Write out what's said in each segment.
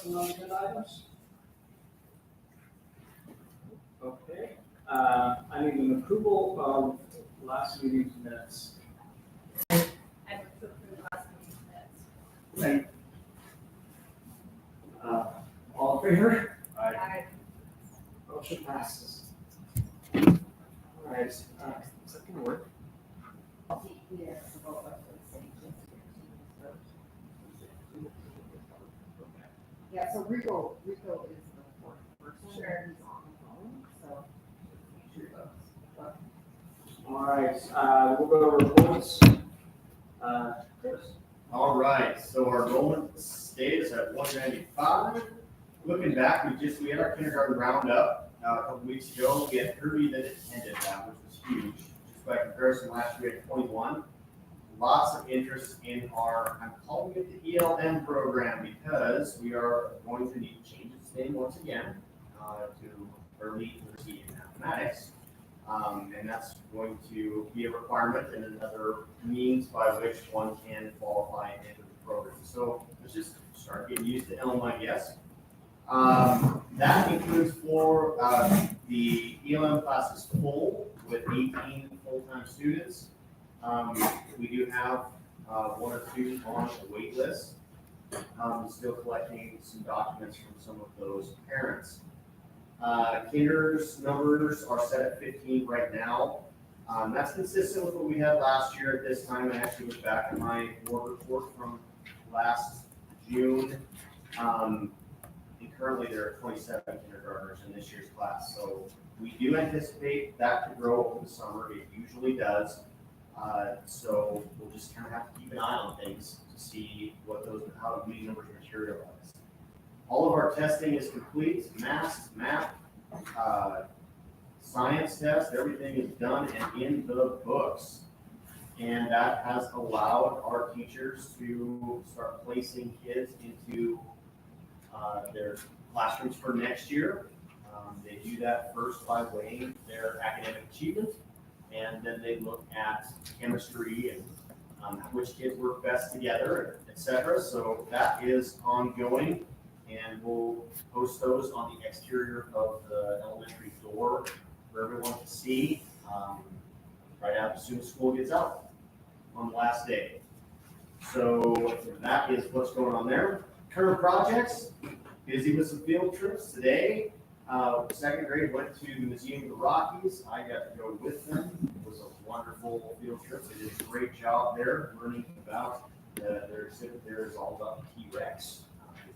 discussion on agenda items? Okay, I need an approval of last meeting's minutes. I would approve last meeting's minutes. All in favor? I Motion passes. All right, is that gonna work? Yeah, so Rico is the fourth person. Sure. He's on the phone, so. Sure does. All right, we'll go to reports. Chris? All right, so our enrollment stays at 195. Looking back, we had our kindergarten roundup a couple weeks ago. We had 30 that attended that, which was huge. Just by comparison, last year we had 21. Lots of interest in our, I'm calling it the ELM program, because we are going to need to change its name once again to early literacy in mathematics. And that's going to be a requirement and another means by which one can qualify into the program. So let's just start getting used to ELM, I guess. That includes for the ELM class is full with 18 full-time students. We do have one or two on the wait list. Still collecting some documents from some of those parents. Kinder's numbers are set at 15 right now. That's consistent with what we had last year at this time. I actually was back at my board report from last June. And currently there are 27 kindergartners in this year's class. So we do anticipate that to grow over the summer. It usually does. So we'll just kind of have to keep an eye on things to see how these numbers materialize. All of our testing is complete, math, science test, everything is done and in the books. And that has allowed our teachers to start placing kids into their classrooms for next year. They do that first by weighing their academic achievement, and then they look at chemistry and which kids work best together, etc. So that is ongoing, and we'll post those on the exterior of the elementary door for everyone to see right out as soon as school gets out on the last day. So that is what's going on there. Current projects, busy with some field trips today. Second grade went to the Museum of the Rockies. I got to go with them. It was a wonderful field trip. They did a great job there learning about their exhibit there is all about T-Rex.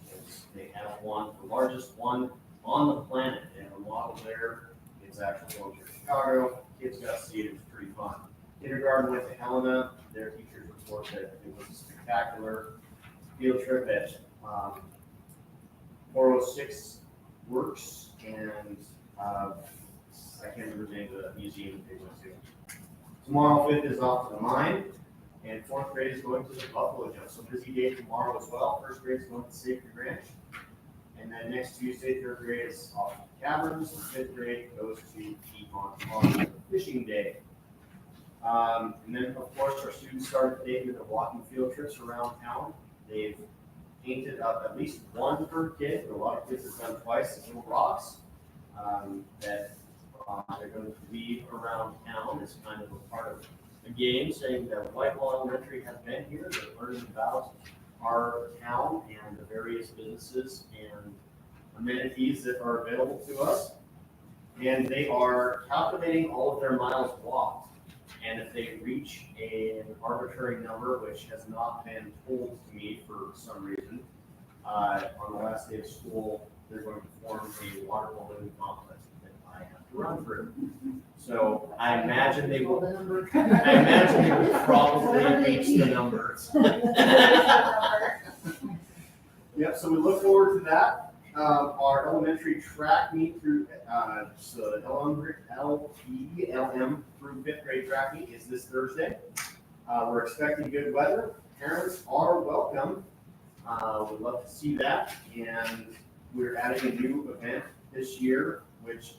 Because they have one, the largest one on the planet, and the model there is actually going to Chicago. Kids got to see it. It was pretty fun. Kindergarten went to Helena. Their teachers report that it was a spectacular field trip at 406 Works, and I can't remember the name of the museum they went to. Tomorrow, 5th is off to the mine, and 4th grade is going to the Buffalo Jump. So busy day tomorrow as well. 1st grade is going to Sacred Ranch, and then next Tuesday, 3rd grade is off to the Caverns, and 5th grade goes to Piedmont on fishing day. And then, of course, our students started today with the walking field trips around town. They've painted up at least one per kid, but a lot of kids have done twice, the little rocks that they're going to leave around town as kind of a part of the game, saying that Whitehall Elementary has been here. They're learning about our town and the various businesses and amenities that are available to us. And they are calculating all of their miles walked. And if they reach an arbitrary number, which has not been told to me for some reason, on the last day of school, they're going to form a water balloon complex that I have to run through. So I imagine they will. I imagine they will probably reach the numbers. Yep. So we look forward to that. Our elementary track meet through so LPLM through 5th grade track meet is this Thursday. We're expecting good weather. Parents are welcome. We'd love to see that. And we're adding a new event this year, which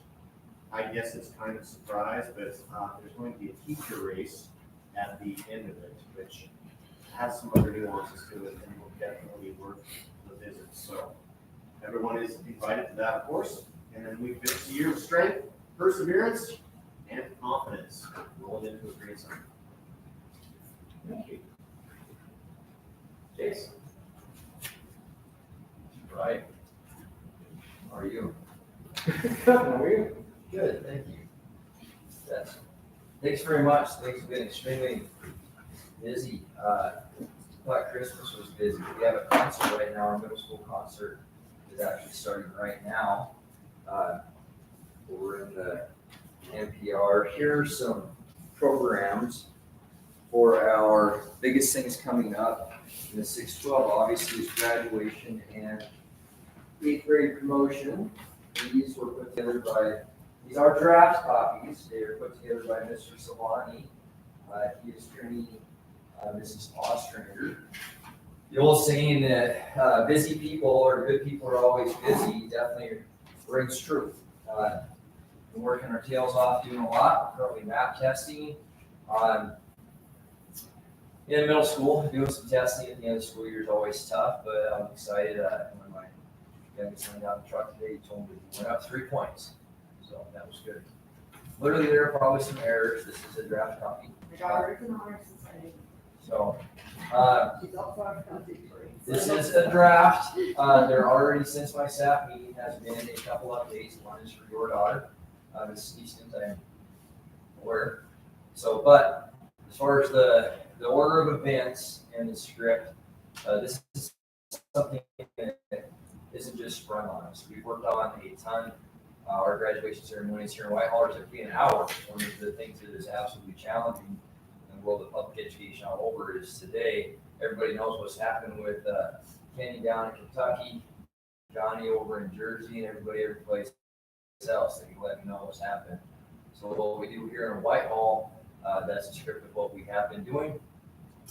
I guess is kind of a surprise, but there's going to be a teacher race at the end of it, which has some other nuances to it, and will definitely worth the visit. So everyone is invited to that, of course. And then we finish the year with strength, perseverance, and confidence. Rolling into a great summer. Thank you. Jason? Right. How are you? Good, how are you? Good, thank you. Yes. Thanks very much. Things have been extremely busy. Thought Christmas was busy. We have a concert right now. Our middle school concert is actually starting right now. We're in the NPR. Here are some programs for our biggest things coming up. In the 612, obviously, is graduation and 8th grade promotion. These were put together by, these are draft copies. They are put together by Mr. Solani. He is training Mrs. Ostrander. The old saying that busy people or good people are always busy definitely rings true. We're working our tails off, doing a lot. We're currently map testing in middle school. Doing some testing at the end of the school year is always tough, but I'm excited. When my youngest son got in the truck today, he told me he went up 3 points. So that was good. Literally, there are probably some errors. This is a draft copy. The daughter's an honor society. So She's also on country free. this is a draft. There already, since my staff meeting, has been a couple updates. One is for your daughter, Mrs. Easton, I'm aware. So, but as far as the order of events and the script, this is something that isn't just sprung on us. We've worked on a ton. Our graduation ceremonies here in Whitehall are typically an hour. One of the things that is absolutely challenging in the world of public education all over is today, everybody knows what's happened with Kenny down in Kentucky, Johnny over in Jersey, and every place else. They can let me know what's happened. So what we do here in Whitehall, that's a script of what we have been doing.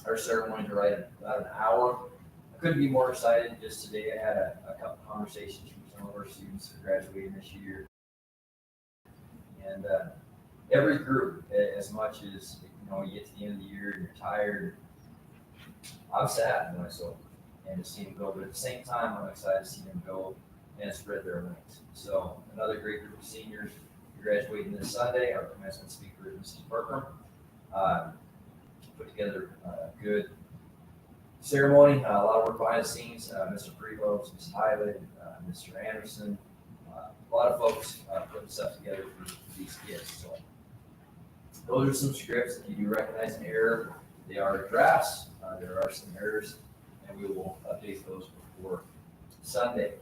Our ceremonies are right at about an hour. I couldn't be more excited. Just today I had a couple conversations with some of our students who are graduating this year. And every group, as much as you get to the end of the year and you're tired, I'm sad when I saw them and to see them go. But at the same time, I'm excited to see them go and spread their wings. So another great group of seniors graduating this Sunday. Our commencement speaker is Mrs. Bertram. Put together a good ceremony, a lot of work behind the scenes. Mr. Prevost, Ms. Hyland, Mr. Anderson, a lot of folks putting stuff together for these kids. So those are some scripts. If you do recognize an error, they are drafts. There are some errors, and we will update those before Sunday.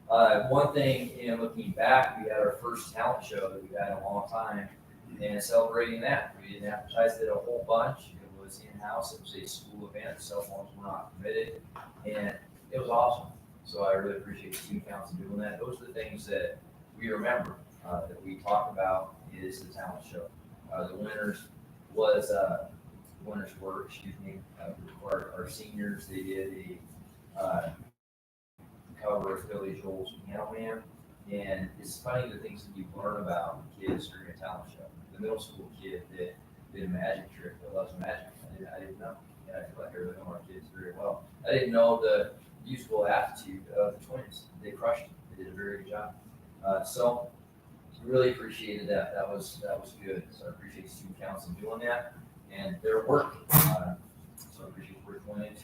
One thing, looking back, we had our first talent show that we've had in a long time, and celebrating that. We didn't advertise it a whole bunch. It was in-house. It was a school event. Cell phones were not permitted, and it was awesome. So I really appreciate the student council doing that. Those are the things that we remember, that we talk about is the talent show. The winners were, our seniors. They did a cover of Billy Joel's Piano Man, and it's funny the things that you learn about kids during a talent show. The middle school kid that did a magic trick that loves magic. I didn't know. And I feel like I really know our kids very well. I didn't know the musical aptitude of the twins. They crushed it. They did a very good job. So really appreciated that. That was good. So I appreciate the student council doing that and their work. So I appreciate the work going into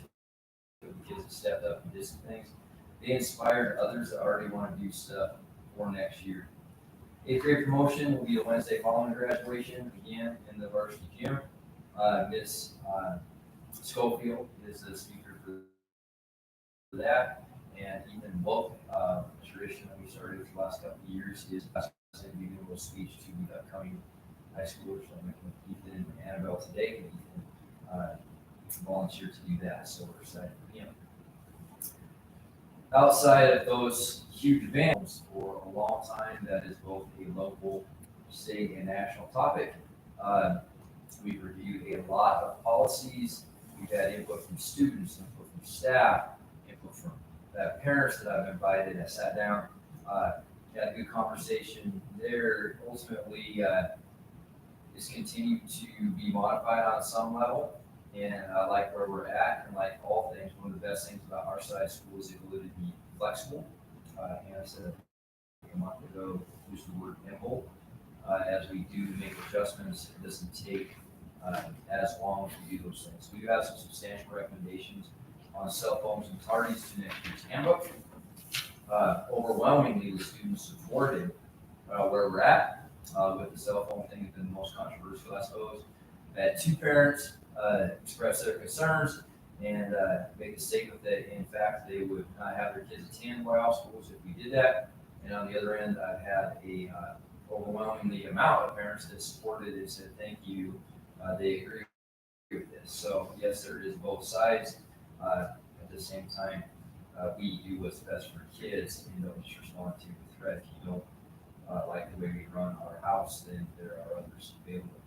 it. The kids have stepped up and did some things. They inspired others that already want to do stuff for next year. 8th grade promotion will be the Wednesday following graduation, again in the varsity gym. Miss Schofield is the speaker for that, and Ethan Wolf, tradition that we started for the last couple of years, is going to be doing a little speech to the upcoming high schoolers. So I'm making Ethan and Annabelle today, and Ethan volunteered to do that, so we're excited for him. Outside of those huge events for a long time, that is both a local, state, and national topic. We've reviewed a lot of policies. We've had input from students, input from staff, input from parents that I've invited. I sat down, had a good conversation there. Ultimately, it's continued to be modified on some level. And I like where we're at, and like all things, one of the best things about our side of school is the ability to be flexible. Hannah said a month ago, use the word nimble. As we do make adjustments, it doesn't take as long to do those things. We do have some substantial recommendations on cell phones and tardies to next year's handbook. Overwhelmingly, the students supported where we're at with the cell phone thing has been the most controversial, I suppose. That two parents expressed their concerns and make a statement that in fact they would not have their kids attend Whitehall schools if we did that. And on the other end, I've had a overwhelmingly amount of parents that supported it and said thank you. They agree with this. So yes, there is both sides. At the same time, we do what's best for kids and don't just respond to a threat. If you don't like the way we run our house, then there are others available.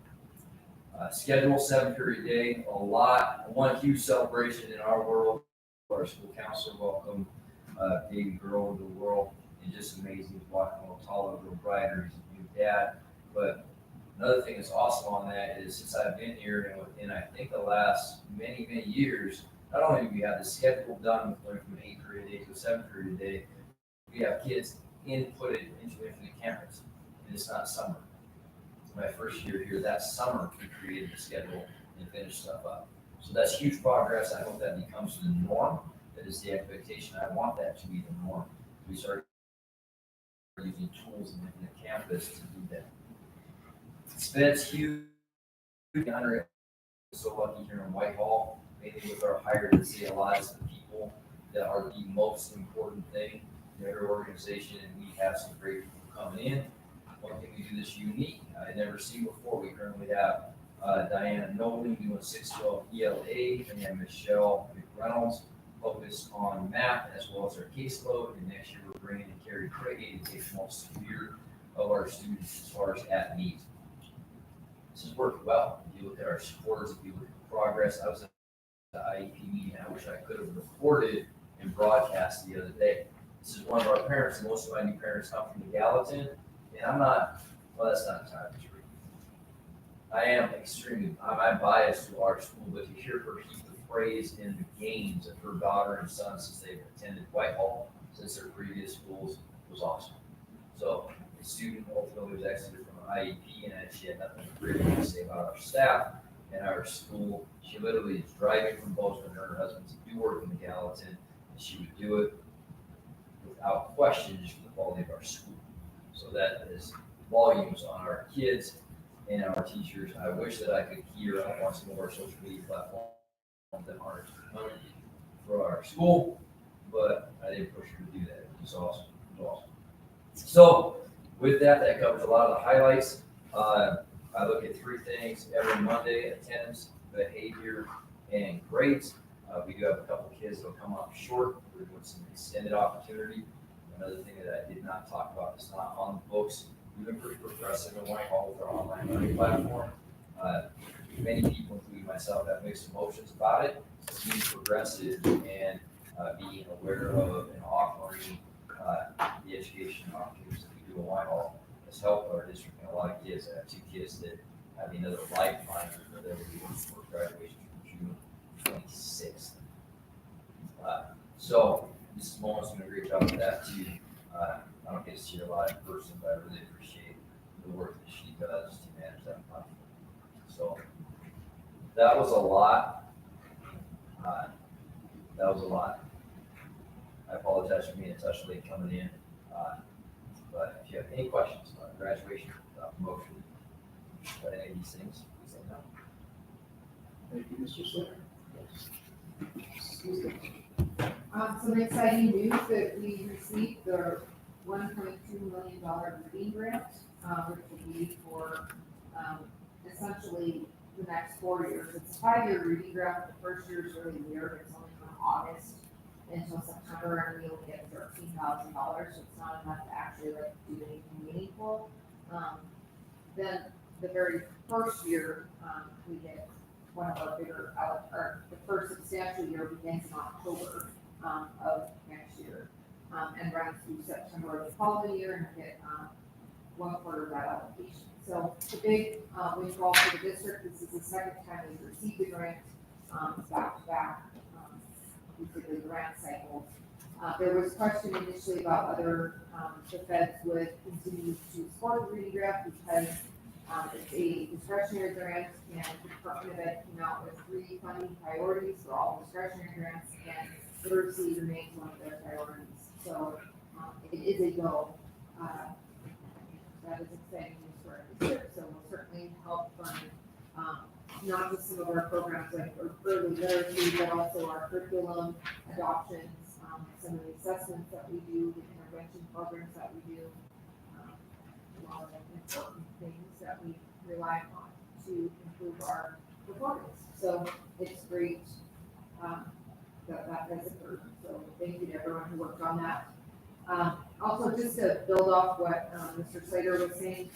Schedule 7-period day, one huge celebration in our world. Our school counselor welcomed baby girl into the world, and just amazing to watch him a little taller, a little brighter. He's a new dad. But another thing that's awesome on that is since I've been here and within I think the last many years, not only do we have the schedule done with going from an 8-period day to a 7-period day, we have kids inputted into infinite cameras, and it's not summer. My first year here, that summer, we created the schedule and finished stuff up. So that's huge progress. I hope that becomes the norm. That is the expectation. I want that to be the norm. We start using tools in Infinite Campus to do that. Sped's huge. So lucky here in Whitehall, mainly with our higher CLIs, the people that are the most important thing in every organization, and we have some great people coming in. One thing we do this unique, I've never seen before. We currently have Diana Nolan doing 612 ELA and Michelle McReynolds focused on math as well as our caseload. And next year we're bringing in Carrie Craigie to take the most severe of our students as far as at need. This has worked well. If you look at our scores, if you look at the progress, I was at the IEP meeting. I wish I could have recorded and broadcast the other day. This is one of our parents, and most of my new parents come from the Gallatin. And I'm not, well, that's not entirely true. I am I'm biased to our school, but to hear her heap the praise in the games of her daughter and son since they've attended Whitehall, since their previous schools, was awesome. So the student ultimately was exited from an IEP, and she had nothing really to say about our staff and our school. She literally is driving from Bozeman, her husband, to do work in the Gallatin, and she would do it without question just for the quality of our school. So that is volumes on our kids and our teachers. I wish that I could hear on some of our social media platforms that aren't for our school, but I didn't push her to do that. It was awesome. It was awesome. So with that, that covers a lot of the highlights. I look at 3 things every Monday: attendance, behavior, and grades. We do have a couple kids that will come up short. We're doing some extended opportunity. Another thing that I did not talk about is not on the books. We've been pretty progressive in Whitehall with our online learning platform. Many people, including myself, have mixed emotions about it. Being progressive and being aware of and offering the education opportunities that we do in Whitehall has helped our district and a lot of kids. I have 2 kids that have another lifeline that they will be working for graduation from June 26th. So Mrs. Mullen's doing a great job with that too. I don't get to see her a lot in person, but I really appreciate the work that she does to manage that platform. So that was a lot. I apologize for being a touch late coming in. But if you have any questions about graduation, about promotion, about any of these things, please let me know. Thank you, Mr. Slater. Some exciting news that we received the $1.2 million reading grant, which will be for essentially the next 4 years. It's a 5-year reading grant. The first year is really weird. It's only from August until September, and we only get $13,000, so it's not enough to actually like do anything meaningful. Then the very first year, we get one of our bigger, or the first substantial year begins in October of next year, and runs through September of the following year, and we get 1/4 of that allocation. So it's a big windfall for the district. This is the second time we've received the grant. It's back to back. Basically, grant cycles There was question initially about whether, the feds would continue to support the reading grant because, it's a discretionary grant and the Department of Ed came out with 3 funding priorities for all discretionary grants and literacy remains one of their priorities. So, it is a go. That is exciting news for our district, so we'll certainly help fund, not just some of our programs like early literacy, but also our curriculum adoptions, some of the assessments that we do, the intervention programs that we do, a lot of important things that we rely on to improve our performance. So it's great that has occurred. So thank you to everyone who worked on that. Also, just to build off what Mr. Slater was saying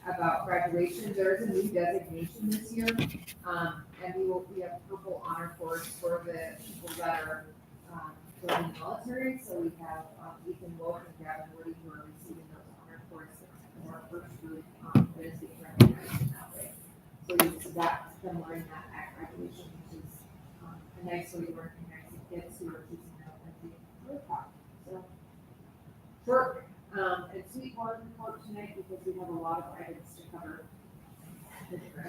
about graduation, there is a new designation this year, and we have purple honor cords for the people that are joining the military. So we have Ethan Wolf and Gavin Woody who are receiving those honor cords for our first group that is being recognized in that way. So you see that similar in that at graduation, which is a nice way to recognize the kids who are choosing their country to live by. So short and sweet board report tonight because we have a lot of items to cover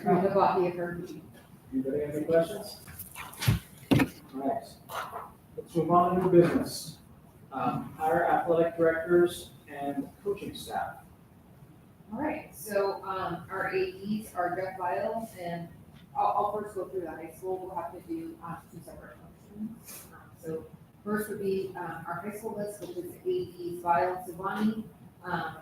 from the body of our meeting. Anybody have any questions? All right, let's move on to new business. Hire athletic directors and coaching staff. All right, so our ADs are Jeff Lyles, and I'll first go through the high school. We'll have to do 2 separate functions. So first would be our high school list, which is ADs Lyles Savani,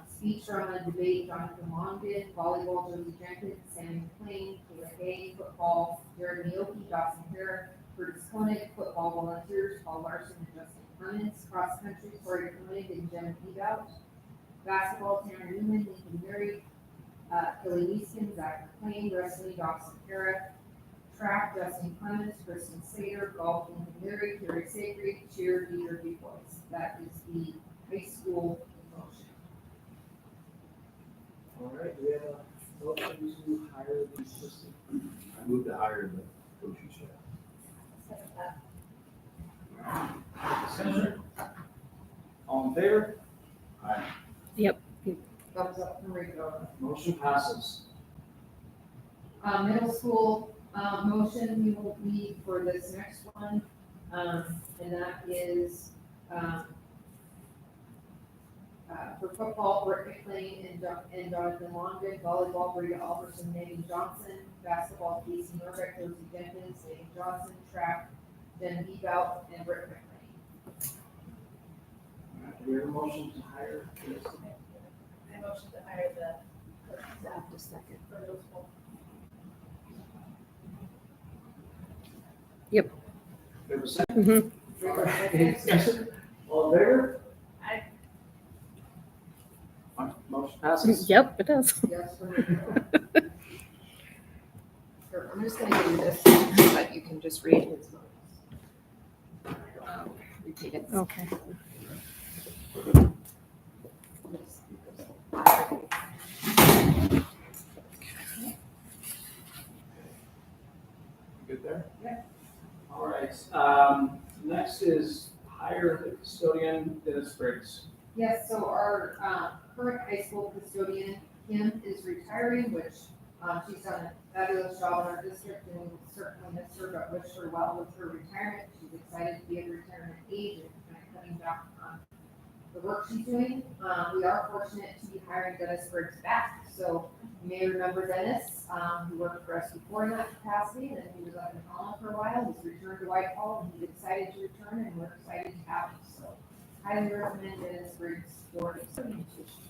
speech, drama, and debate, Jonathan Longden, volleyball, Josie Jenkins, Sammy McLean, Kayla Gay, football, Jared Mioki, Dawson Hare, Curtis Koenig, football volunteers, Paul Larson and Justin Clemens, cross country, Corey Koenig and Jen Edout, basketball, Tanner Newman, Nathan Murray, Kelly Neeskin, Zach McLean, wrestling, Dawson Hare, track, Justin Clemens, Kristen Sater, golf, Nathan Murray, Carrie Sacred, cheer, Peter DuBois. That is the high school motion. All right, we have a motion to hire the assistant. I move to hire the coaching staff. Discussion? All in favor? Aye. Thumbs up from Rico. Motion passes. Middle school, motion we will need for this next one, and that is, for football, Britt McLean and Jonathan Longden, volleyball, Rita Alberson, Megan Johnson, basketball, Casey Norbeck, Josie Jenkins, Megan Johnson, track, Jen Edout, and Britt McLean. All right, do we have a motion to hire the assistant? I motion to hire the staff just second for middle school. We have a second? All right, any discussion? All in favor? Aye. Motion passes. Yep, it does. Yes, from Rico. Here, I'm just gonna give you this, but you can just read his notes. Repeat it. Okay. Good there? Yeah. All right, next is hire the custodian, Dennis Briggs. Yes, so our current high school custodian, Kim, is retiring, which she's done a fabulous job in our district and we certainly miss her, but wish her well with her retirement. She's excited to be at retirement age and kind of cutting back on the work she's doing. We are fortunate to be hiring Dennis Briggs back. So you may remember Dennis, who worked for us before in that capacity, and he was up in Holland for a while. He's returned to Whitehall and he's excited to return and we're excited to have him. So highly recommend Dennis Briggs for the custodian position.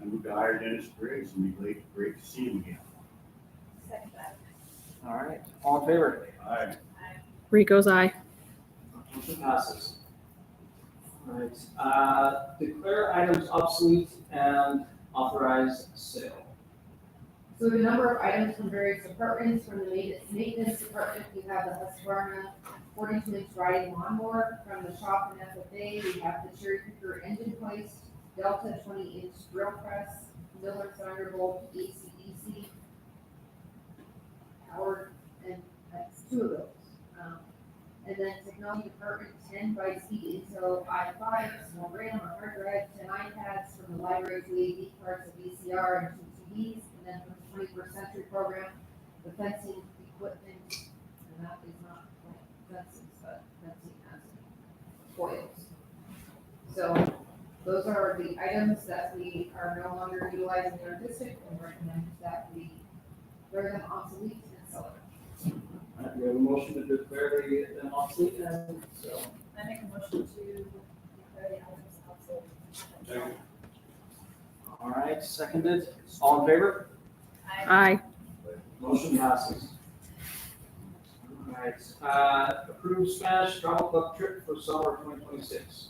I move to hire Dennis Briggs and be great to see him again. Second that. All right, all in favor? Aye. Rico's eye. Motion passes. All right, declare items obsolete and authorize sale. So we have a number of items from various departments. From the maintenance department, we have the Husqvarna 42-inch riding lawnmower. From the shop and FFA, we have the cherry picker engine hoist, Delta 20-inch drill press, Miller Thunderbolt AC/DC powered, and that's 2 of those. And then technology department, 10 by speed Intel i5, small RAM, a hard drive, 10 iPads from the library, 2 AV cards, a VCR, and 2 TVs. And then from the 21st century program, the fencing equipment, and that is not fencing, but fencing as foils. So those are the items that we are no longer utilizing in our district and recommend that we render them obsolete and sell them. We have a motion to declare them obsolete, and so, I make a motion to declare the items obsolete. all right, seconded, all in favor? Aye. Motion passes. All right, approved Spanish travel club trip for summer 2026.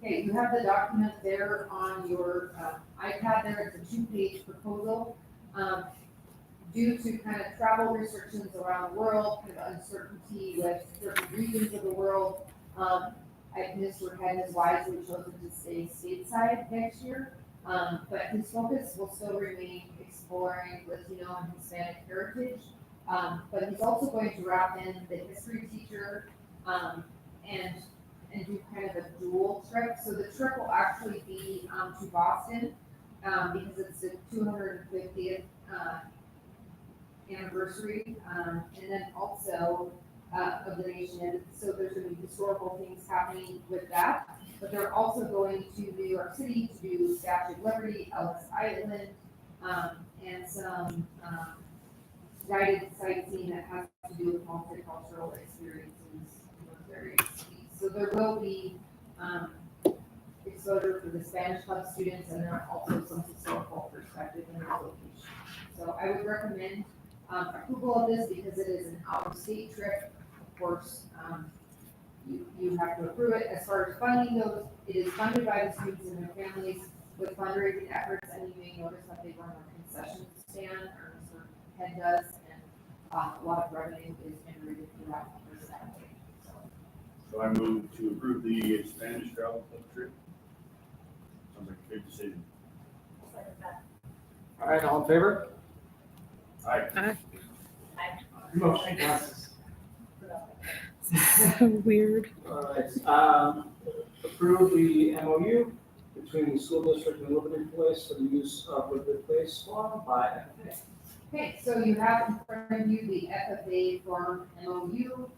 Okay, you have the document there on your iPad there, it's a 2-page proposal. Due to kind of travel restrictions around the world, kind of uncertainty with certain regions of the world, Mr. Head has wisely chosen to stay stateside next year. But his focus will still remain exploring Latino and Hispanic heritage. But he's also going to wrap in the history teacher, and do kind of a dual trip. So the trip will actually be to Boston, because it's the 250th anniversary, and then also of the nation. So there's going to be historical things happening with that. But they're also going to New York City to do Statue of Liberty, Ellis Island, and some guided sightseeing that has to do with multicultural experiences in those various cities. So there will be exposure for the Spanish club students, and there are also some historical perspective in the location. So I would recommend approval of this because it is an out-of-state trip. Of course, you have to approve it. As far as funding goes, it is funded by the students and their families with fundraising efforts, and you may notice that they run a concession stand, or Mr. Head does, and a lot of revenue is generated through that way. So I move to approve the Spanish travel club trip. Sounds like a good decision. I'll second that. All right, all in favor? Aye. Motion passes. So weird. All right, approve the MOU between the school district and Liberty Place for the use of Liberty Place Law by FFA. Okay, so you have in front of you the FFA form MOU.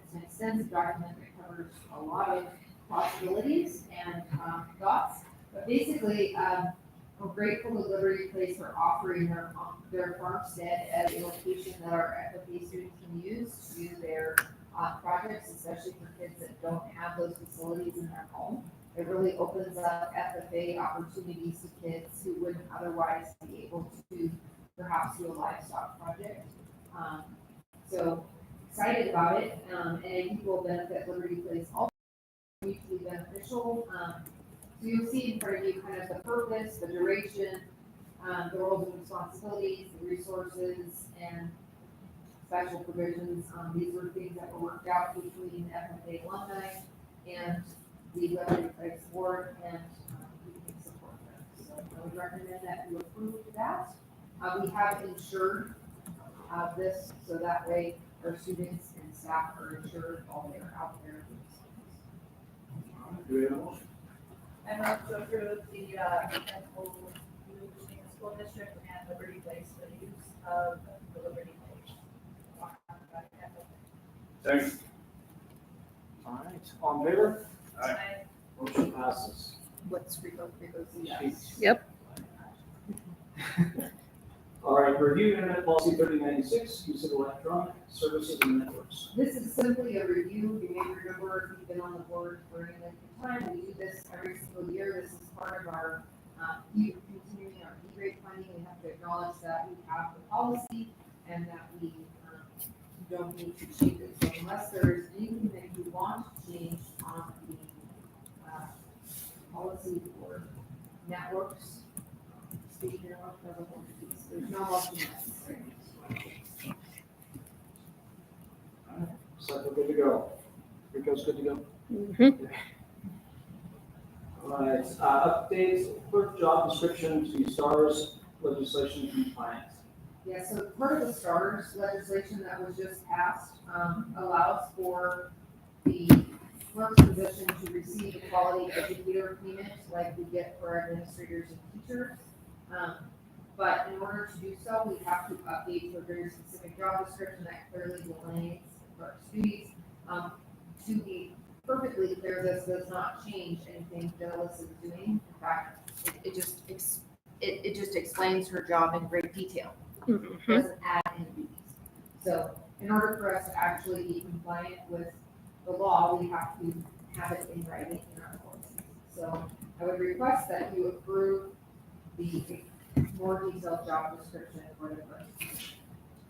It's an extensive document that covers a lot of possibilities and thoughts. But basically, we're grateful to Liberty Place for offering their farmstead as a location that our FFA students can use to do their projects, especially for kids that don't have those facilities in their home. It really opens up FFA opportunities to kids who wouldn't otherwise be able to perhaps do a livestock project. So excited about it, and I think will benefit Liberty Place also mutually beneficial. So you'll see in front of you kind of the purpose, the duration, the roles and responsibilities, the resources, and special provisions. These were things that were worked out between FFA alumni and the Liberty Place board, and we can support them. So I would recommend that you approve that. We have insured this, so that way our students and staff are insured while they're out there. Do we have a motion? I move to approve the MOU between the school district and Liberty Place for the use of the Liberty Place. Thanks. All right, all in favor? Aye. Motion passes. What's Rico's Yes. Yep. All right, review internet policy 3096, use of electronic services and networks. This is simply a review. You may remember if you've been on the board for any length of time, we do this every single year. This is part of our continuing our E-rate funding. We have to acknowledge that we have the policy and that we don't need to change it. So unless there's anything that you want to change on the policy for networks, speaking of the whole piece, there's no motion necessary. So we're good to go. Rico's good to go. Mhm. All right, updates, clerk job description to STARS legislation compliance. Yeah, so part of the STARS legislation that was just passed allows for the clerk's position to receive a quality educator payment like we get for our administrators and teachers. But in order to do so, we have to update to a very specific job description that clearly delineates clerk's duties. To be perfectly clear, this does not change anything Phyllis is doing. In fact, it just explains her job in great detail. Mhm. Doesn't add any duties. So in order for us to actually be compliant with the law, we have to have it in writing in our policies. So I would request that you approve the more detailed job description for the clerk.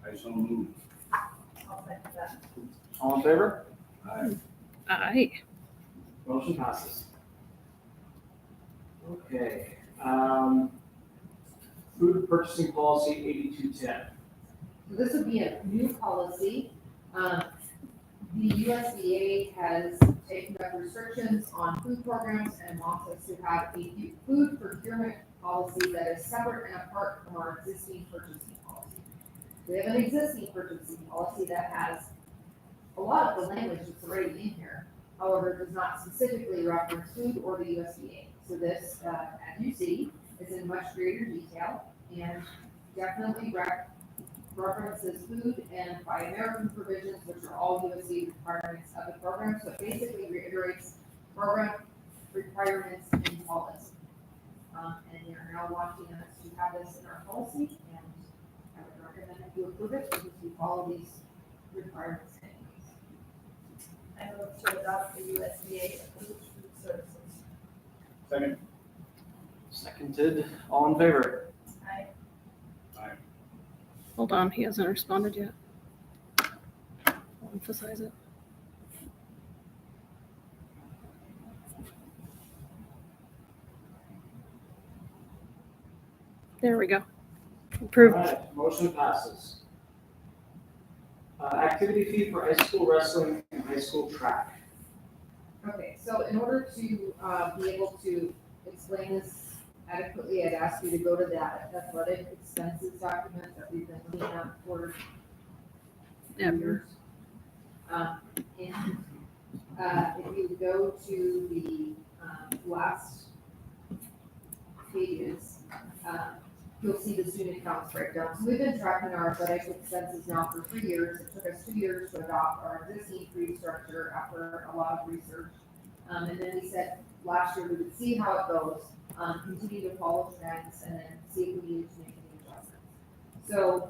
I so move. I'll second that. All in favor? Aye. Motion passes. Okay, food purchasing policy 8210. So this would be a new policy. The USDA has taken up restrictions on food programs and wants us to have a food procurement policy that is separate and apart from our existing purchasing policy. We have an existing purchasing policy that has a lot of the language that's already in here. However, it does not specifically reference food or the USDA. So this, as you see, is in much greater detail and definitely references food and Buy American provisions, which are all USDA requirements of the program. So it basically reiterates program requirements and policy. And they're now wanting us to have this in our policy, and I would recommend that you approve it because we follow these requirements anyways. I move to adopt the USDA approved food services. Second. Seconded, all in favor? I Hold on, he hasn't responded yet. I'll emphasize it. There we go. Approved. All right, motion passes. Activity fee for high school wrestling and high school track. Okay, so in order to be able to explain this adequately, I'd ask you to go to that athletic expenses document that we've been looking at for years. And if you go to the last pages, you'll see the student accounts breakdown. So we've been tracking our athletic expenses now for 3 years. It took us 2 years to adopt our existing fee structure after a lot of research. And then we said last year we would see how it goes, continue to follow trends, and then see if we needed to make any adjustments. So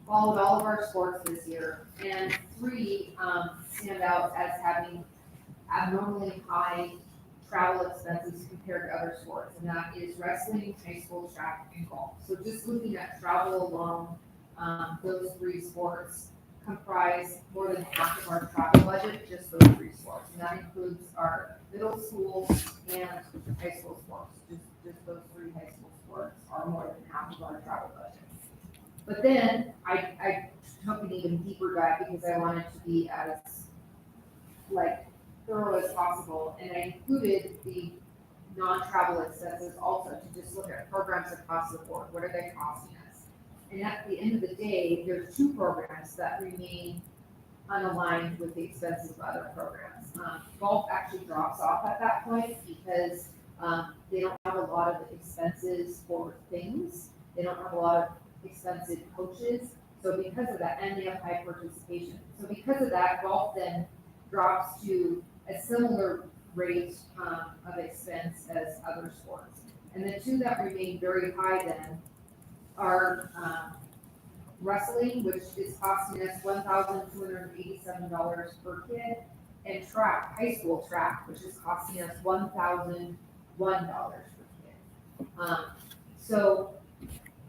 followed all of our sports this year, and 3 stand out as having abnormally high travel expenses compared to other sports, and that is wrestling, high school track, and golf. So just looking at travel alone, those 3 sports comprise more than half of our travel budget, just those 3 sports. And that includes our middle school and high school sports. Just those 3 high school sports are more than half of our travel budget. But then I took an even deeper dive because I wanted to be as thorough as possible, and I included the non-travel expenses also to just look at programs across the board. What are they costing us? And at the end of the day, there's 2 programs that remain unaligned with the expenses of other programs. Golf actually drops off at that point because they don't have a lot of expenses for things. They don't have a lot of expensive coaches. So because of that, and they have high participation. So because of that, golf then drops to a similar rate of expense as other sports. And the 2 that remain very high then are wrestling, which is costing us $1,287 per kid, and track, high school track, which is costing us $1,001 per kid. So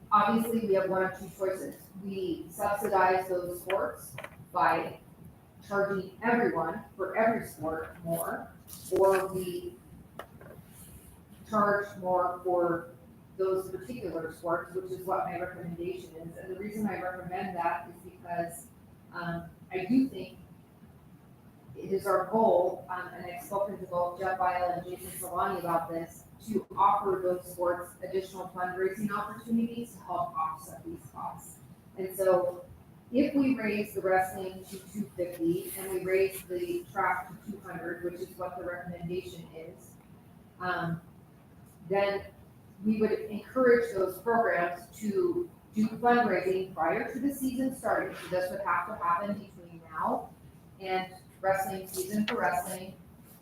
obviously we have 1 of 2 choices. We subsidize those sports by charging everyone for every sport more, or we charge more for those particular sports, which is what my recommendation is. And the reason I recommend that is because I do think it is our goal, and I've spoken to both Jeff Weil and Jason Salani about this, to offer those sports additional fundraising opportunities to help offset these costs. And so if we raise the wrestling to 250 and we raise the track to 200, which is what the recommendation is, then we would encourage those programs to do fundraising prior to the season starting. So this would have to happen between now and wrestling season for wrestling,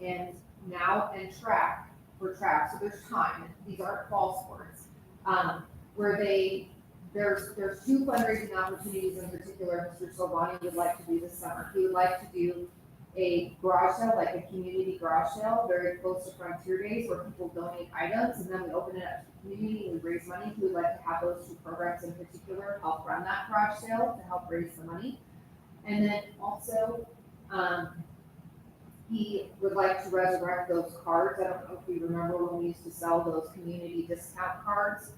and now and track for track. So there's time. These aren't fall sports. Where there's two fundraising opportunities in particular Mr. Silvani would like to do this summer. He would like to do a garage sale, like a community garage sale, very close to Frontier Days, where people donate items and then we open it up to the community and we raise money. He would like to have those two programs in particular help run that garage sale to help raise the money. And then also, he would like to resurrect those cards. I don't know if you remember when we used to sell those community discount cards,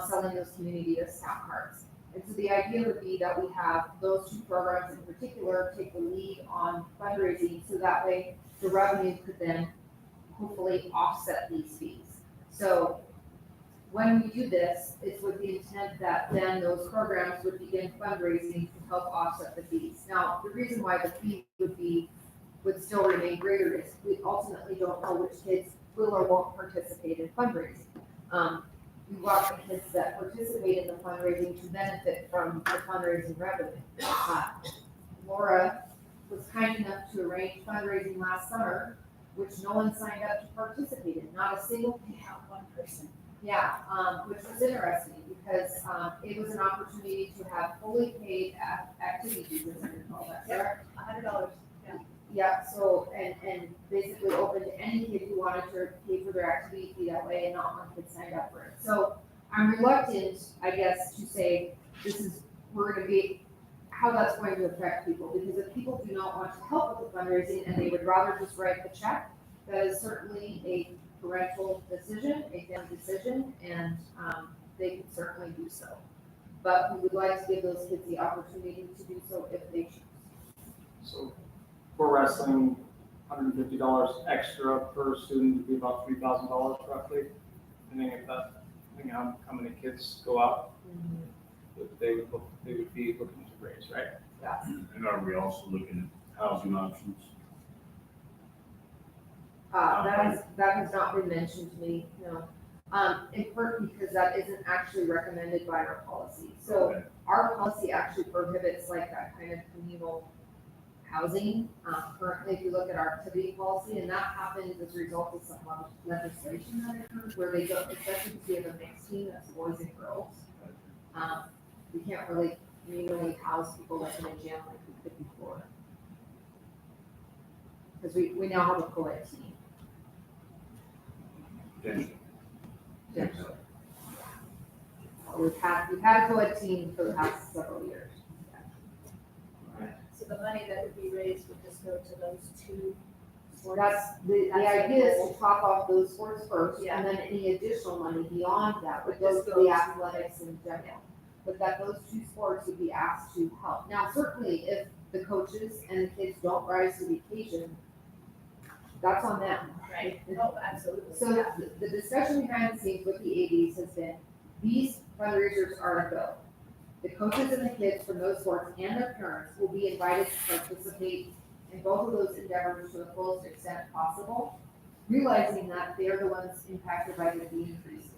selling those community discount cards. And so the idea would be that we have those two programs in particular take the lead on fundraising, so that way the revenue could then hopefully offset these fees. So when we do this, it's with the intent that then those programs would begin fundraising to help offset the fees. Now, the reason why the fee would still remain greater is we ultimately don't know which kids will or won't participate in fundraising. We want the kids that participate in the fundraising to benefit from the fundraising revenue. Laura was kind enough to arrange fundraising last summer, which no one signed up to participate in, not a single One person. yeah, which was interesting because it was an opportunity to have fully paid activity fees, as I recall that, correct? $100. Yeah, so, and basically open to any kid who wanted to pay for their activity fee that way and not one kid signed up for it. So I'm reluctant, I guess, to say we're gonna be, how that's going to affect people, because if people do not want to help with the fundraising and they would rather just write the check, that is certainly a parental decision, a family decision, and they can certainly do so. But we would like to give those kids the opportunity to do so if they choose. So for wrestling, $150 extra per student would be about $3,000 roughly, depending on how many kids go out. They would be looking to raise, right? And are we also looking at housing options? That has not been mentioned to me, no. In part because that isn't actually recommended by our policy. So Okay. our policy actually prohibits like that kind of communal housing. Currently, if you look at our activity policy, and that happens as a result of some legislation that occurs where they don't, especially if we have a mixed team that's boys and girls. We can't really communally house people like in a gym like we could before. Because we now have a co-ed team. Potentially. Yeah. We've had a co-ed team for the past several years. So the money that would be raised would just go to those two sports? That's, the idea is to top off those sports first, Yeah. and then any additional money beyond that would Would go just to go the to- athletics in general. But that those two sports would be asked to help. Now, certainly, if the coaches and the kids don't rise to the occasion, that's on them. Right, oh, absolutely. So the discussion behind the scenes with the ADs has been, these fundraisers are a go. The coaches and the kids from those sports and their parents will be invited to participate in both of those endeavors to the fullest extent possible, realizing that they are the ones impacted by the fee increases.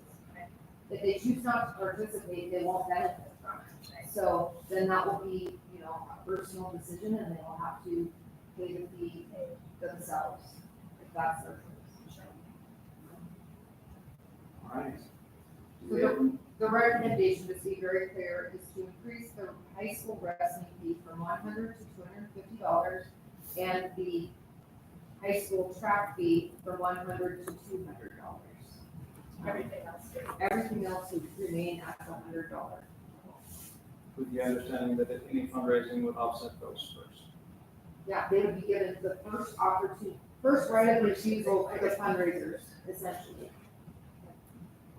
If they choose not to participate, they won't benefit from it. So then that will be, a personal decision, and they will have to pay the fee themselves, if that's their choice. All right. So the recommendation, just to be very clear, is to increase the high school wrestling fee from $100 to $250, and the high school track fee from $100 to $200. Everything else. Everything else would remain at $100. With the understanding that any fundraising would offset those first. Yeah, they would be given the first opportunity, first right of refusal for the fundraisers, essentially.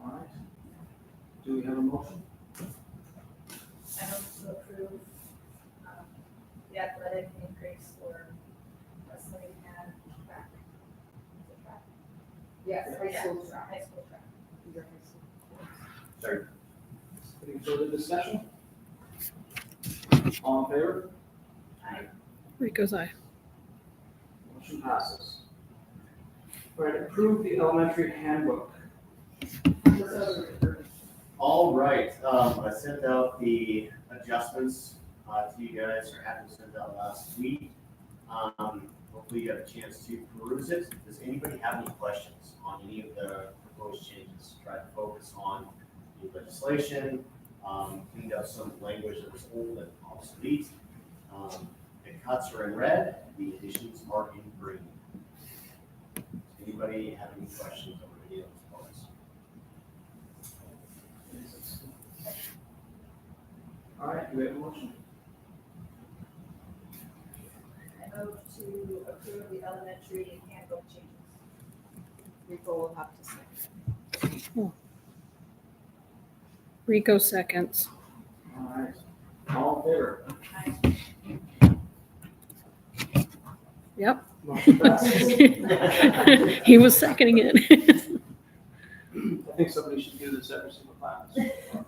All right. Do we have a motion? I move to approve the athletic increase for wrestling and track. Is it track? Yes, high school track. High school track. These are high school. Sorry. Any further discussion? All in favor? Rico's eye. Motion passes. All right, approve the elementary handbook. All right, I sent out the adjustments, to you guys, or had them sent out last week. Hopefully you got a chance to peruse it. Does anybody have any questions on any of the proposed changes? Try to focus on the legislation, cleaned up some language that was old and obsolete. The cuts are in red, the additions are in green. Does anybody have any questions on any of those parts? All right, do we have a motion? I move to approve the elementary handbook changes. Rico will have to second. Rico seconds. All right, all in favor? Yep. Motion passes. He was seconding it. I think somebody should do this every single class.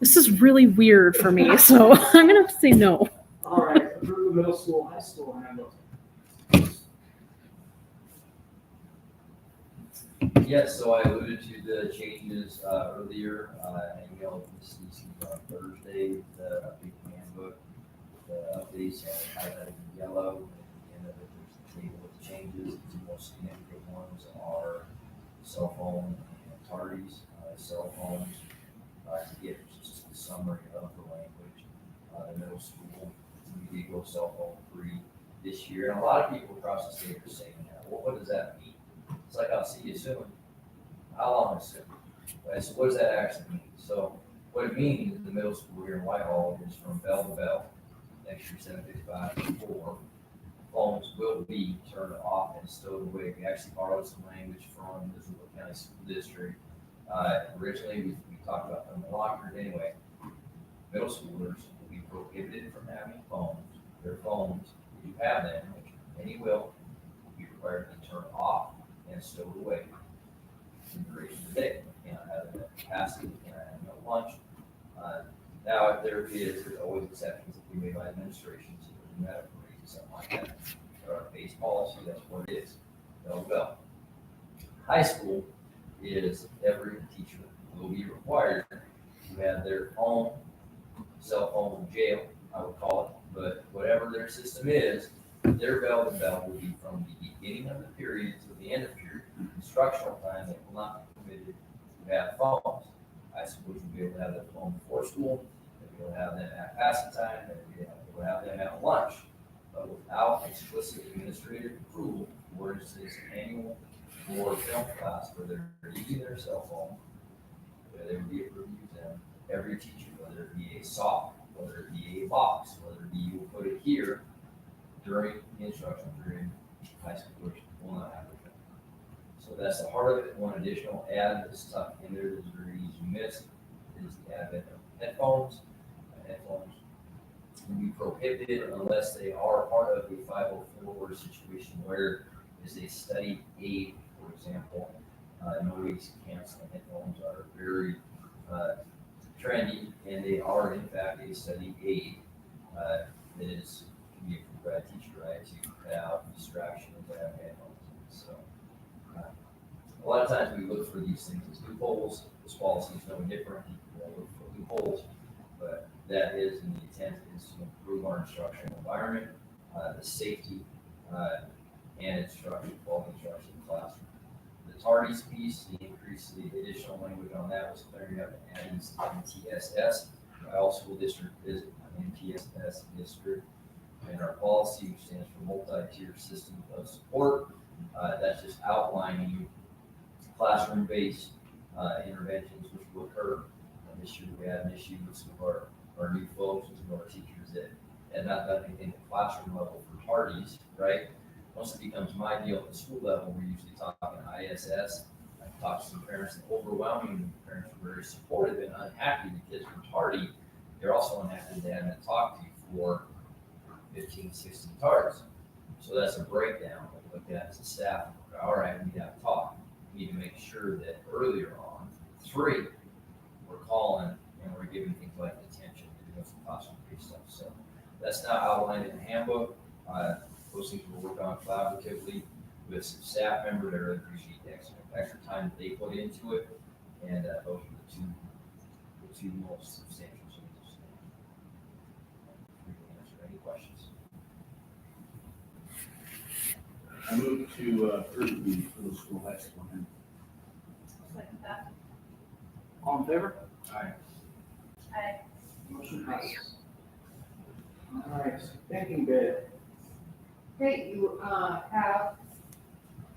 This is really weird for me, so I'm gonna have to say no. All right, approve the middle school, high school handbook. Yes, so I alluded to the changes earlier. I emailed Ms. Neesey on Thursday, the big handbook, the updates are highlighted in yellow. At the end of it, there's a table with changes. The most significant ones are cell phone and tardies. Cell phones, to get just a summary of the language. The middle school, we did go cell phone free this year. And a lot of people across the state are saying that. Well, what does that mean? It's like, I'll see you soon. How long is soon? Right, so what does that actually mean? So what it means is the middle school here in Whitehall is from bell to bell, next year 7:55 to 4. Phones will be turned off and stowed away. We actually borrowed some language from the Missoula County School District. Originally, we talked about them a lot, but anyway, middle schoolers will be prohibited from having phones. Their phones, if you have them, which many will be required to be turned off and stowed away. In the duration of the day, you cannot have them at capacity, you cannot have no lunch. Now, there's always exceptions that can be made by administration, so there's medical reasons, something like that. There are base policy, that's what it is. They'll go. High school is every teacher will be required to have their own cell phone jail, I would call it, but whatever their system is, their bell to bell will be from the beginning of the period to the end of the period. Instructional time, they will not be permitted to have phones. High schools will be able to have their phone before school, they'll be able to have them at passing time, they'll be able to have them at lunch, but without explicit administrative approval, or it's this annual or film class where they're using their cell phone, where they would be approved to use them. Every teacher, whether it be a sock, whether it be a box, whether it be you will put it here during the instruction period, high schoolers will not have it. So that's the heart of it. One additional add that's tucked in there that's very easy to miss is the advent of headphones. Headphones will be prohibited unless they are part of a 504 situation where is a study aid, for example. Noise canceling headphones are very trendy, and they are in fact a study aid that is can be approved by a teacher, right, to cut out distraction and to have headphones. So a lot of times we look for these things as loopholes. This policy is no different. People look for loopholes, but that is, and the intent is to improve our instructional environment, the safety, and instruction, quality instruction in the classroom. The tardies piece, the increase, the additional language on that was clearing up and adding MTSS. All school district is an MTSS district. And our policy, which stands for multi-tier system of support, that's just outlining classroom-based interventions which will occur. This year we had an issue with some of our new folks and some of our teachers that had not done anything at classroom level for tardies, right? Once it becomes my deal at the school level, we're usually talking ISS. I've talked to some parents, and overwhelmingly the parents were very supportive and unhappy the kids were tardy. They're also unhappy they haven't talked to you for 15, 16 tards. So that's a breakdown. We look at as a staff, all right, we need to have a talk. We need to make sure that earlier on, 3, we're calling and we're giving things like attention and doing some classroom-based stuff. So That's not outlined in the handbook. Those things were worked on collaboratively with some staff members. I really appreciate the extra time that they put into it. And those are the two most substantial changes. Answer any questions? I move to approve the middle school high school handbook. Second that. All in favor? Aye. Aye. Motion passes. All right, banking bid. Okay, you, have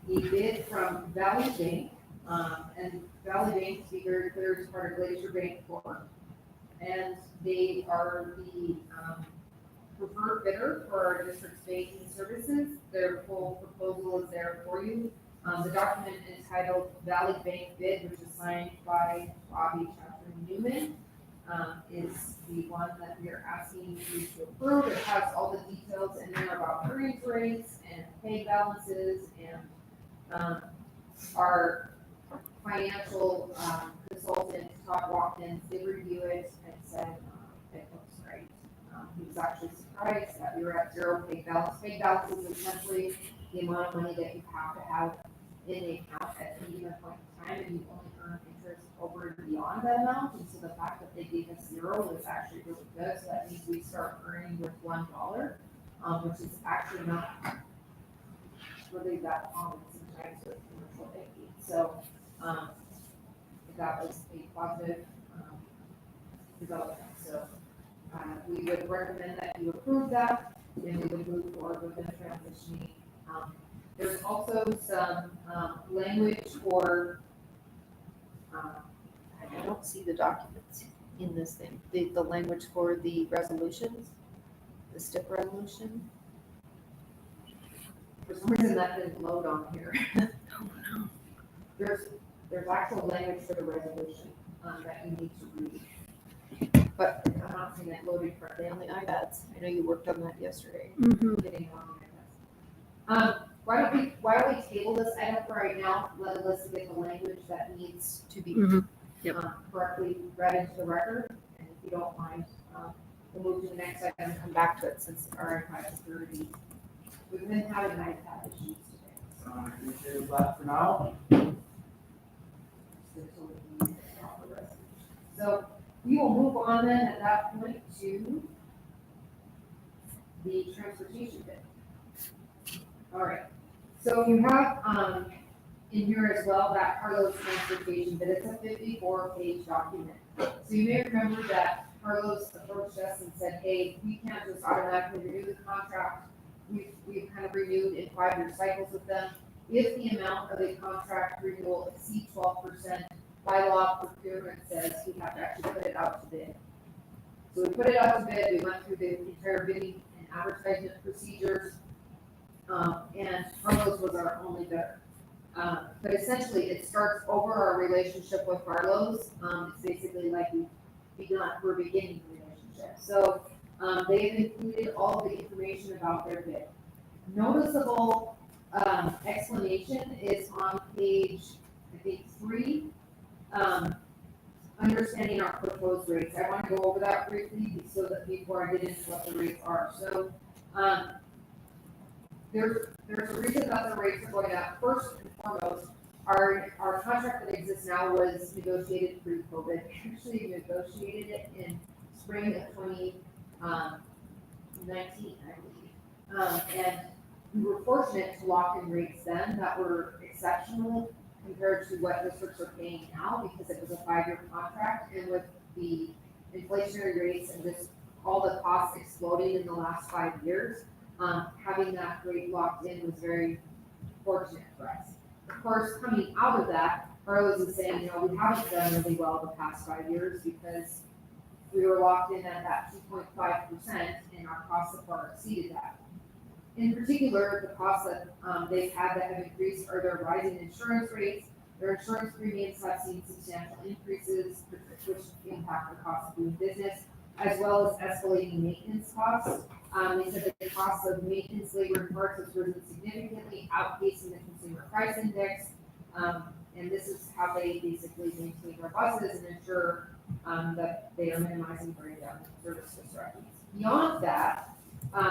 the bid from Valley Bank, and Valley Bank, to be very clear, is part of Glacier Bank Corp. And they are the, preferred bidder for our district's banking services. Their full proposal is there for you. The document is titled Valley Bank Bid, which is signed by Bobby Chapter Newman, is the one that we are asking you to approve. It has all the details in there about earnings rates and pay balances and, our financial, consultant, Todd Watkins, did review it and said, it looks great. He was actually surprised that we were at zero pay balance. Pay balance is essentially the amount of money that you have to have in the account at any given point in time, and you only earn interest over and beyond that amount. And so the fact that they gave us zero was actually really good. So that means we start earning with $1, which is actually not really that common sometimes with commercial banking. So that was a positive development. So we would recommend that you approve that, and we would move forward with the transitioning. There's also some language for, I don't see the documents in this thing, the language for the resolutions, the STIP resolution. for some reason that didn't load on here. There's actual language for the resolution that you need to read. But I'm not seeing it loaded correctly On the iPads, I know you worked on that yesterday. getting it on there. Why don't we table this item for right now, let Alyssa get the language that needs To be, correctly read into the record, and if you don't mind, we'll move to the next item and come back to it since our iPad is already, we've been having iPad issues today. We table that for now. So we will move on then at that point to the transportation bid. All right, so you have, in here as well, that Carlos transportation bid. It's a 54-page document. So you may remember that Carlos approached us and said, hey, we can't just automatically renew the contract. We've kind of renewed in 5-year cycles with them. If the amount of a contract renewal exceeds 12%, by law, procurement says we have to actually put it out to bid. So we put it out to bid, we went through the entire bidding and advertisement procedures, and Carlos was our only bidder. But essentially, it starts over our relationship with Carlos. It's basically like we're beginning the relationship. So they've included all the information about their bid. Noticeable explanation is on page, I think, 3. Understanding our proposed rates. I want to go over that briefly so that before I get into what the rates are. So there's a reason that the rates are going up. First and foremost, our contract that exists now was negotiated pre-COVID. We actually negotiated it in spring of 2019, I believe. And we were fortunate to lock in rates then that were exceptional compared to what districts are paying now, because it was a 5-year contract, and with the inflationary rates and just all the costs exploding in the last 5 years, having that rate locked in was very fortunate for us. Of course, coming out of that, Carlos is saying, we haven't done really well the past 5 years because we were locked in at that 2.5%, and our costs have far exceeded that. In particular, the costs that they've had that have increased are their rising insurance rates. Their insurance premiums have seen substantial increases, which impact the cost of doing business, as well as escalating maintenance costs. They said that the cost of maintenance, labor, and parts has risen significantly, outpacing the consumer price index. And this is how they basically maintain their buses and ensure that they are minimizing breakdown and service disruptions. Beyond that,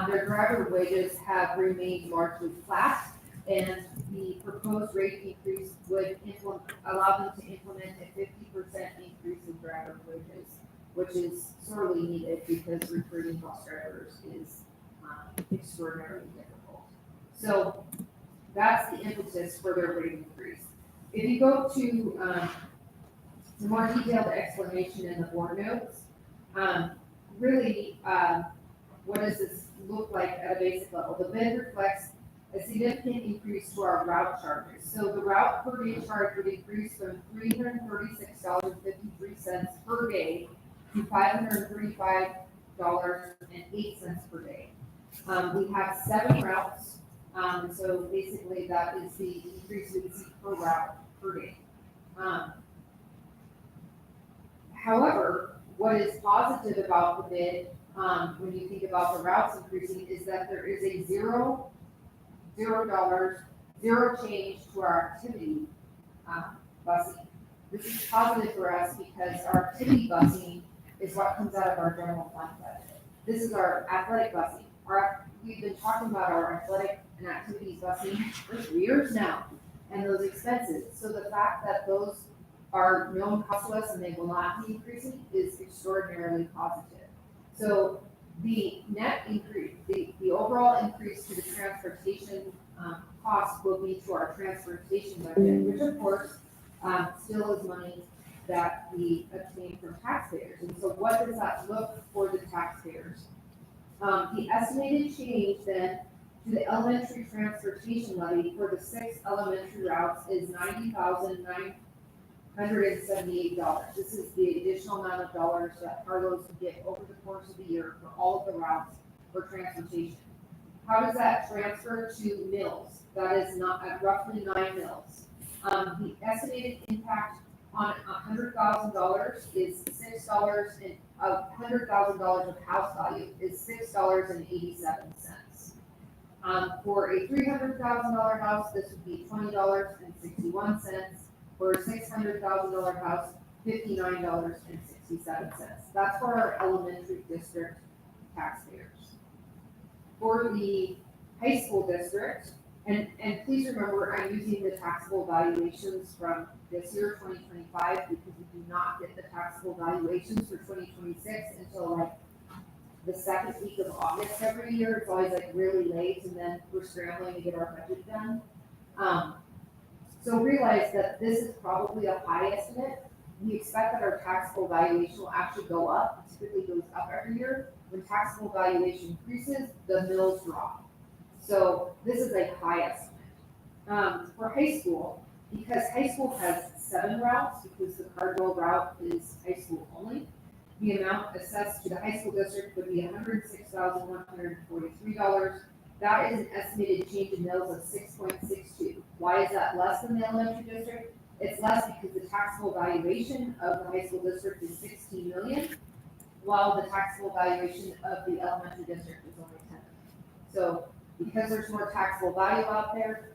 Their driver wages have remained largely flat, and the proposed rate increase would allow them to implement a 50% increase in driver wages, which is sorely needed because recruiting bus drivers is extraordinarily difficult. So that's the impetus for their rate increase. If you go to the more detailed explanation in the board notes, really, what does this look like at a basic level? The bid reflects a significant increase to our route charges. So the route per day charge would increase from $336.53 per day to $535.08 per day. We have 7 routes, so basically that is the increase we see per route per day. However, what is positive about the bid, when you think about the routes increasing, is that there is a zero change to our activity busing. This is positive for us because our activity busing is what comes out of our general fund budget. This is our athletic busing. We've been talking about our athletic and activities busing for 3 years now, and those expenses. So the fact that those are known cost to us and they will not be increasing is extraordinarily positive. So the net increase, the overall increase to the transportation cost will be to our transportation budget, which of course still is money that we obtain from taxpayers. And so what does that look for the taxpayers? The estimated change then to the elementary transportation levy for the 6 elementary routes is $90,978. This is the additional amount of dollars that carlos get over the course of the year for all of the routes for transportation. How does that transfer to mills? That is not at roughly 9 mills. The estimated impact on $100,000 is $6, and $100,000 of house value is $6.87. For a $300,000 house, this would be $20.61. For a $600,000 house, $59.67. That's for our elementary district taxpayers. For the high school district, and please remember, I'm using the taxable valuations from this year, 2025, because we do not get the taxable valuations for 2026 until like the second week of August every year. It's always like really late, and then we're scrambling to get our budget done. So realize that this is probably a high estimate. We expect that our taxable valuation will actually go up. It typically goes up every year. When taxable valuation increases, the mills drop. So this is a high estimate. For high school, because high school has 7 routes, because the Cardinal route is high school only, the amount assessed to the high school district would be $106,143. That is an estimated change in mills of 6.62. Why is that less than the elementary district? It's less because the taxable valuation of the high school district is $16 million, while the taxable valuation of the elementary district is only $10 million. So because there's more taxable value out there,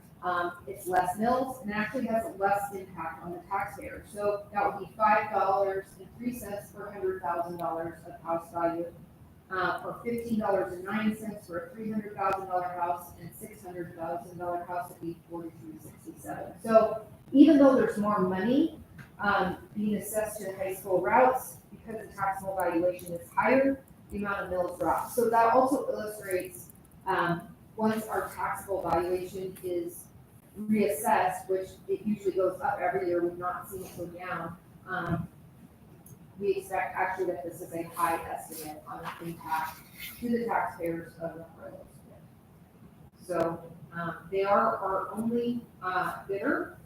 it's less mills and actually has less impact on the taxpayer. So that would be $5.03 per $100,000 of house value, or $15.09 for a $300,000 house, and $600,000 house would be $43.67. So even though there's more money being assessed to the high school routes, because the taxable valuation is higher, the amount of mills drops. So that also illustrates once our taxable valuation is reassessed, which it usually goes up every year, we've not seen it go down. We expect actually that this is a high estimate on the impact to the taxpayers of the Carlos bid. So they are our only bidder,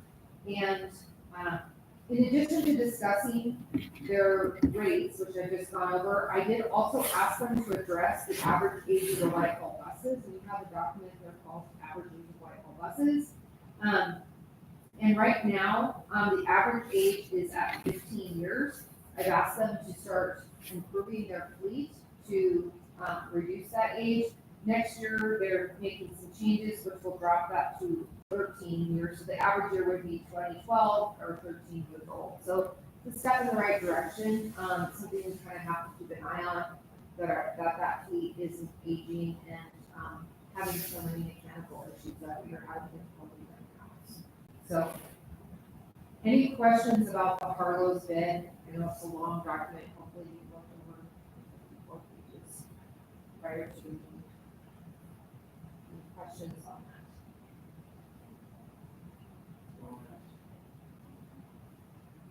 and in addition to discussing their rates, which I've just gone over, I did also ask them to address the average age of the Whitehall buses. And we have a document there called average age of Whitehall buses. And right now, the average age is at 15 years. I've asked them to start improving their fleet to reduce that age. Next year, they're making some changes, which will drop that to 13 years. So the average year would be 2012 or 13 years old. So it's a step in the right direction, something we kind of have to keep an eye on. that fleet is aging and, having so many mechanical issues that we are having difficulty right now. So, any questions about the Harlow's bid? I know it's a long document, hopefully you looked over 4 pages prior to. Any questions on that?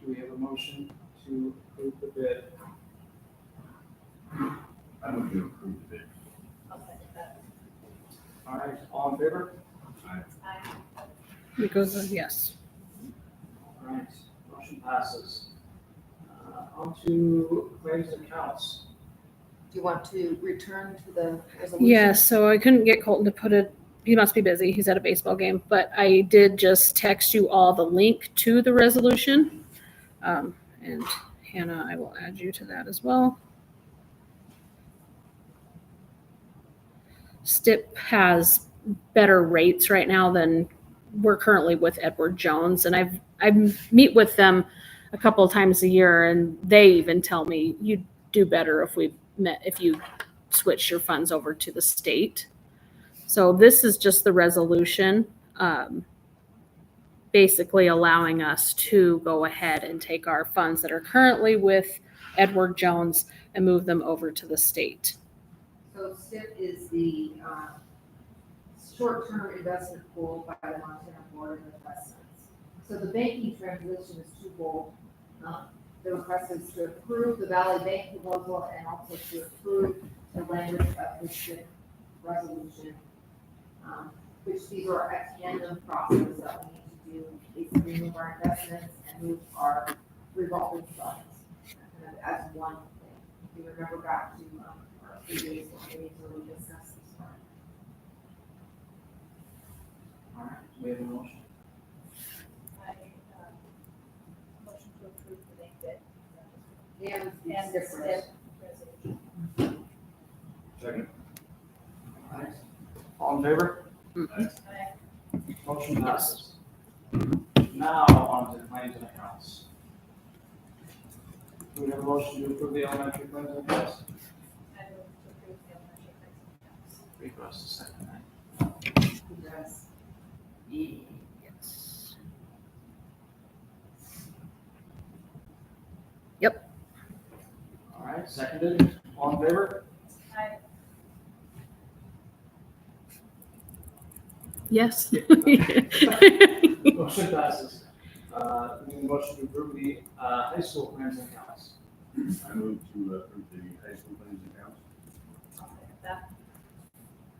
Do we have a motion to approve the bid? I move to approve the bid. I'll second that. All right, all in favor? Aye. It goes, yes. All right, motion passes. On to claims and accounts. Do you want to return to the resolution? Yeah, so I couldn't get Colton to put it, he must be busy, he's at a baseball game, but I did just text you all the link to the resolution. And Hannah, I will add you to that as well. STIP has better rates right now than we're currently with Edward Jones, and I meet with them a couple of times a year, and they even tell me you do better if you switch your funds over to the state. So this is just the resolution, basically allowing us to go ahead and take our funds that are currently with Edward Jones and move them over to the state. So STIP is the, short-term investment pool by the Montana Board of Investments. So the banking transition is twofold. The request is to approve the Valley Bank proposal and also to approve the language of the STIP resolution, which these are at the end of the process that we need to do, basically move our investments and move our revolving funds kind of as one thing. If you remember back to our previous meetings where we discussed this part. All right, we have a motion. I, motion to approve the bank bid. And And the the STIP STIP resolution. Second. All right, all in favor? Aye. Motion passes. Now on to claims and accounts. Do we have a motion to approve the elementary claims and accounts? I move to approve the elementary claims and accounts. Request a second. Yes. Yes. All right, seconded. All in favor? Aye. Yes. Motion passes. We need a motion to approve the high school claims and accounts. I move to approve the high school claims and accounts. I'll second that.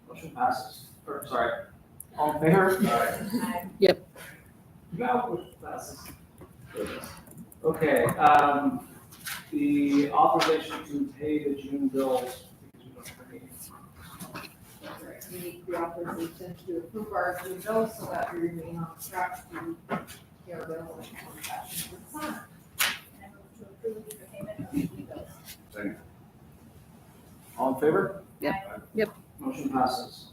Motion passes. Or, sorry, all in favor? Aye. No, it passes. Okay, the authorization to pay the June bills. Because we don't have any. That's right. We need the authorization to approve our June bills so that we remain on track to pay our bills and transactions with summer. And I move to approve the payment of the bills. Second. All in favor? Yep. Motion passes.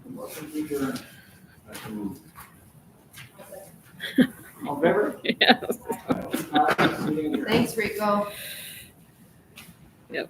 Motion to adjourn. I so move. I'll second. All in favor? Yes. Motion passes. Meeting adjourned. Thanks, Rico. Yep.